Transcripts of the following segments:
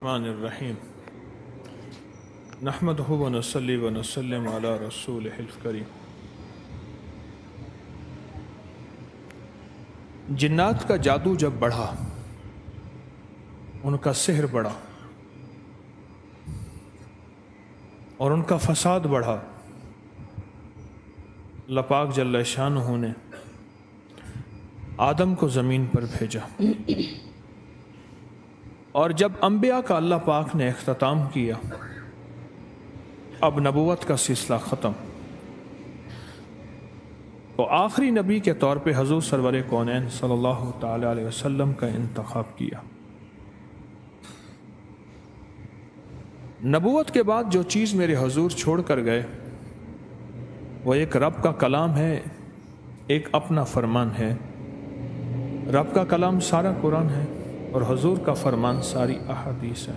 الرحمن الرحیم نحمدہ ونصلی ونسلم علی رسولہ الکریم۔ جنات کا جادو جب بڑھا، ان کا سحر بڑھا اور ان کا فساد بڑھا، اللہ پاک جل شانہ نے آدم کو زمین پر بھیجا، اور جب انبیاء کا اللہ پاک نے اختتام کیا، اب نبوت کا سلسلہ ختم، تو آخری نبی کے طور پہ حضور سرور کونین صلی اللہ تعالی علیہ وسلم کا انتخاب کیا۔ نبوت کے بعد جو چیز میرے حضور چھوڑ کر گئے وہ ایک رب کا کلام ہے، ایک اپنا فرمان ہے۔ رب کا کلام سارا قرآن ہے اور حضور کا فرمان ساری احادیث ہے،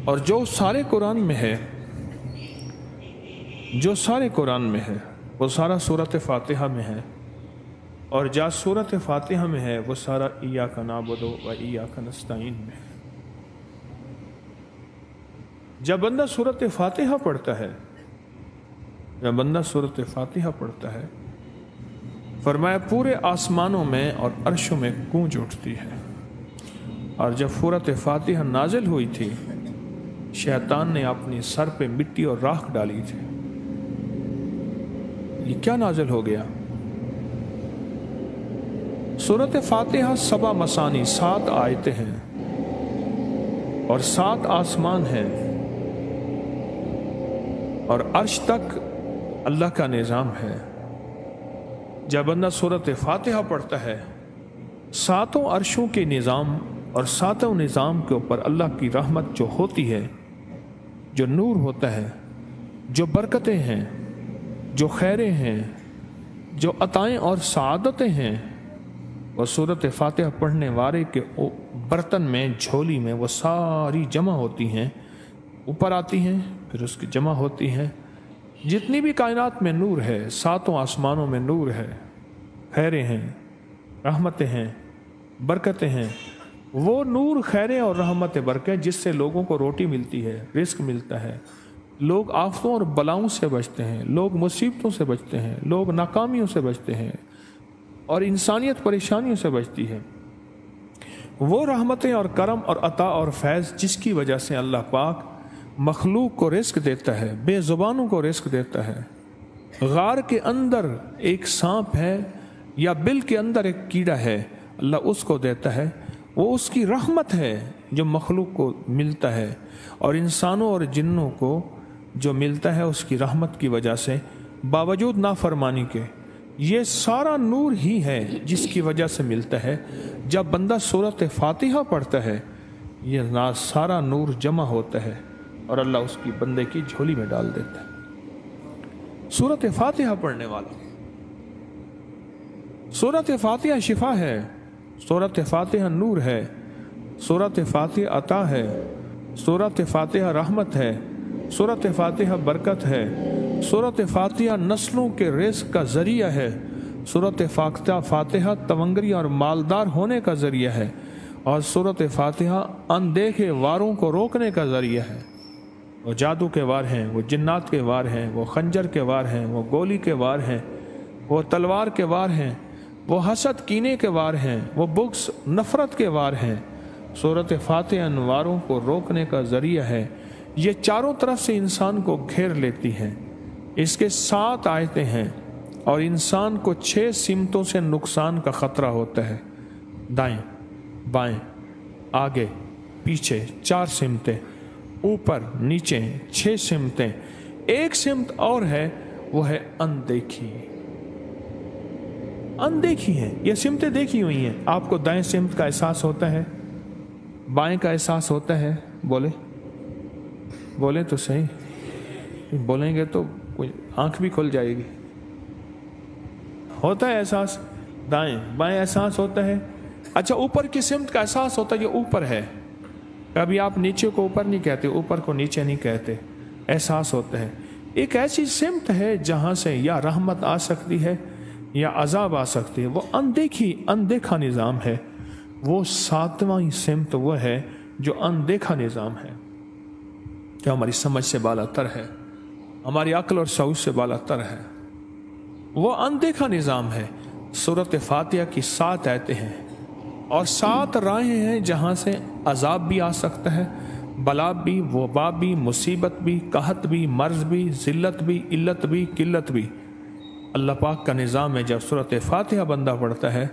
اور جو سارے قرآن میں ہے، جو سارے قرآن میں ہے وہ سارا سورۃ فاتحہ میں ہے، اور جو سورۃ فاتحہ میں ہے وہ سارا ایاک نعبد و ایاک نستعین میں ہے۔ جب بندہ سورۃ فاتحہ پڑھتا ہے، جب بندہ سورۃ فاتحہ پڑھتا ہے، فرمایا پورے آسمانوں میں اور عرشوں میں گونج اٹھتی ہے۔ اور جب سورۃ فاتحہ نازل ہوئی تھی، شیطان نے اپنی سر پہ مٹی اور راکھ ڈالی تھی۔ یہ کیا نازل ہو گیا؟ سورۃ فاتحہ 7 مثانی، 7 آیتیں ہیں اور 7 آسمان ہیں، اور عرش تک اللہ کا نظام ہے۔ جب بندہ سورۃ فاتحہ پڑھتا ہے، 7 عرشوں کے نظام اور 7 نظام کے اوپر اللہ کی رحمت جو ہوتی ہے، جو نور ہوتا ہے، جو برکتیں ہیں، جو خیریں ہیں، جو عطائیں اور سعادتیں ہیں، وہ سورۃ فاتحہ پڑھنے والے کے برتن میں، جھولی میں وہ ساری جمع ہوتی ہیں، اوپر آتی ہیں، پھر اس کی جمع ہوتی ہیں۔ جتنی بھی کائنات میں نور ہے، 7 آسمانوں میں نور ہے، خیریں ہیں، رحمتیں ہیں، برکتیں ہیں، وہ نور، خیریں اور رحمت برکتیں جس سے لوگوں کو روٹی ملتی ہے، رزق ملتا ہے، لوگ آفتوں اور بلاؤں سے بچتے ہیں، لوگ مصیبتوں سے بچتے ہیں، لوگ ناکامیوں سے بچتے ہیں، اور انسانیت پریشانیوں سے بچتی ہے۔ وہ رحمتیں اور کرم اور عطا اور فیض جس کی وجہ سے اللہ پاک مخلوق کو رزق دیتا ہے، بے زبانوں کو رزق دیتا ہے۔ غار کے اندر ایک سانپ ہے یا بل کے اندر ایک کیڑا ہے، اللہ اس کو دیتا ہے، وہ اس کی رحمت ہے جو مخلوق کو ملتا ہے، اور انسانوں اور جنوں کو جو ملتا ہے اس کی رحمت کی وجہ سے، باوجود نافرمانی کے۔ یہ سارا نور ہی ہے جس کی وجہ سے ملتا ہے۔ جب بندہ سورۃ فاتحہ پڑھتا ہے، یہ سارا نور جمع ہوتا ہے اور اللہ اس کی بندے کی جھولی میں ڈال دیتا ہے۔ سورۃ فاتحہ پڑھنے والا، سورۃ فاتحہ شفا ہے، سورۃ فاتحہ نور ہے، سورۃ فاتحہ عطا ہے، سورۃ فاتحہ رحمت ہے، سورۃ فاتحہ برکت ہے، سورۃ فاتحہ نسلوں کے رزق کا ذریعہ ہے، سورۃ فاتحہ تونگری اور مالدار ہونے کا ذریعہ ہے، اور سورۃ فاتحہ اندیکھے واروں کو روکنے کا ذریعہ ہے۔ وہ جادو کے وار ہیں، وہ جنات کے وار ہیں، وہ خنجر کے وار ہیں، وہ گولی کے وار ہیں، وہ تلوار کے وار ہیں، وہ حسد کینے کے وار ہیں، وہ بغض نفرت کے وار ہیں۔ سورۃ فاتحہ ان واروں کو روکنے کا ذریعہ ہے۔ یہ چاروں طرف سے انسان کو گھیر لیتی ہیں۔ اس کے 7 آیتیں ہیں، اور انسان کو 6 سمتوں سے نقصان کا خطرہ ہوتا ہے، دائیں بائیں آگے پیچھے، 4 سمتیں، اوپر نیچے 6 سمتیں۔ ایک سمت اور ہے، وہ ہے اندیکھی۔ اندیکھی ہے، یہ سمتیں دیکھی ہوئی ہیں۔ آپ کو دائیں سمت کا احساس ہوتا ہے، بائیں کا احساس ہوتا ہے؟ بولیں تو صحیح، بولیں گے تو کوئی آنکھ بھی کھل جائے گی۔ ہوتا ہے احساس، دائیں بائیں احساس ہوتا ہے۔ اچھا، اوپر کی سمت کا احساس ہوتا ہے، یہ اوپر ہے۔ کبھی آپ نیچے کو اوپر نہیں کہتے، اوپر کو نیچے نہیں کہتے، احساس ہوتا ہے۔ ایک ایسی سمت ہے جہاں سے یا رحمت آ سکتی ہے یا عذاب آ سکتی ہے، وہ اندیکھا نظام ہے۔ وہ ساتواں سمت وہ ہے جو اندیکھا نظام ہے، جو ہماری سمجھ سے بالا تر ہے، ہماری عقل اور شعور سے بالا تر ہے، وہ اندیکھا نظام ہے۔ سورۃ فاتحہ کی 7 آیتیں ہیں اور 7 راہیں ہیں جہاں سے عذاب بھی آ سکتا ہے، بلا بھی، وبا بھی، مصیبت بھی، قحط بھی، مرض بھی، ذلت بھی، علت بھی، قلت بھی۔ اللہ پاک کا نظام ہے، جب سورۃ فاتحہ بندہ پڑھتا ہے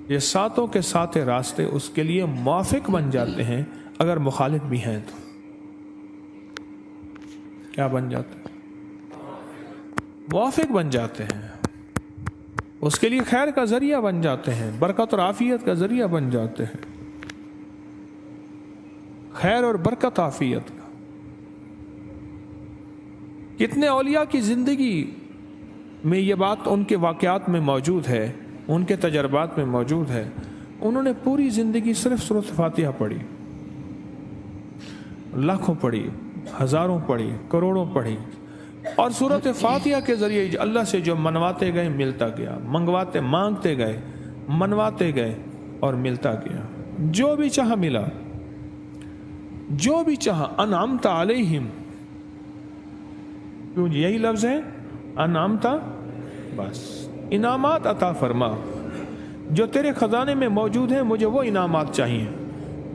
یہ 7 کے 7 راستے اس کے لیے موافق بن جاتے ہیں، اگر مخالف بھی ہیں تو کیا بن جاتے ہیں؟ موافق بن جاتے ہیں، اس کے لیے خیر کا ذریعہ بن جاتے ہیں، برکت اور عافیت کا ذریعہ بن جاتے ہیں، خیر اور برکت عافیت کا۔ کتنے اولیاء کی زندگی میں یہ بات ان کے واقعات میں موجود ہے، ان کے تجربات میں موجود ہے، انہوں نے پوری زندگی صرف سورۃ فاتحہ پڑھی، لاکھوں پڑھی، ہزاروں پڑھی، کروڑوں پڑھی، اور سورۃ فاتحہ کے ذریعے اللہ سے جو منواتے گئے ملتا گیا، مانگتے گئے منواتے گئے اور ملتا گیا، جو بھی چاہا ملا، جو بھی چاہا۔ انعمت علیہم، کیوں یہی لفظ ہے انعمت، بس انعامات عطا فرما، جو تیرے خزانے میں موجود ہیں مجھے وہ انعامات چاہیے۔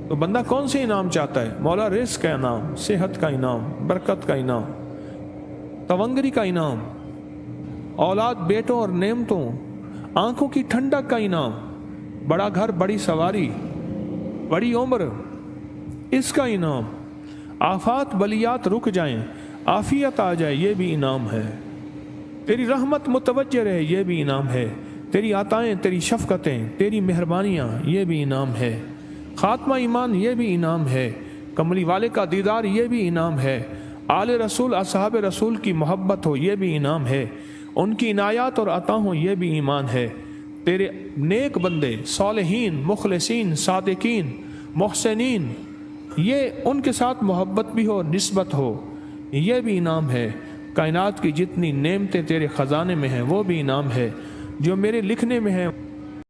تو بندہ کون سے انعام چاہتا ہے؟ مولا رزق کا انعام، صحت کا انعام، برکت کا انعام، تونگری کا انعام، اولاد بیٹوں اور نعمتوں، آنکھوں کی ٹھنڈک کا انعام، بڑا گھر، بڑی سواری، بڑی عمر، اس کا انعام، آفات بلیات رک جائیں، عافیت آ جائے، یہ بھی انعام ہے، تیری رحمت متوجہ رہے، یہ بھی انعام ہے، تیری عطائیں، تیری شفقتیں، تیری مہربانیاں، یہ بھی انعام ہے، خاتمہ ایمان، یہ بھی انعام ہے، کملی والے کا دیدار، یہ بھی انعام ہے، آل رسول اصحاب رسول کی محبت ہو، یہ بھی انعام ہے، ان کی عنایات اور عطا ہوں، یہ بھی ایمان ہے، تیرے نیک بندے، صالحین، مخلصین، صادقین، محسنین، یہ ان کے ساتھ محبت بھی ہو، نسبت ہو، یہ بھی انعام ہے، کائنات کی جتنی نعمتیں تیرے خزانے میں ہیں وہ بھی انعام ہے، جو میرے لکھنے میں ہیں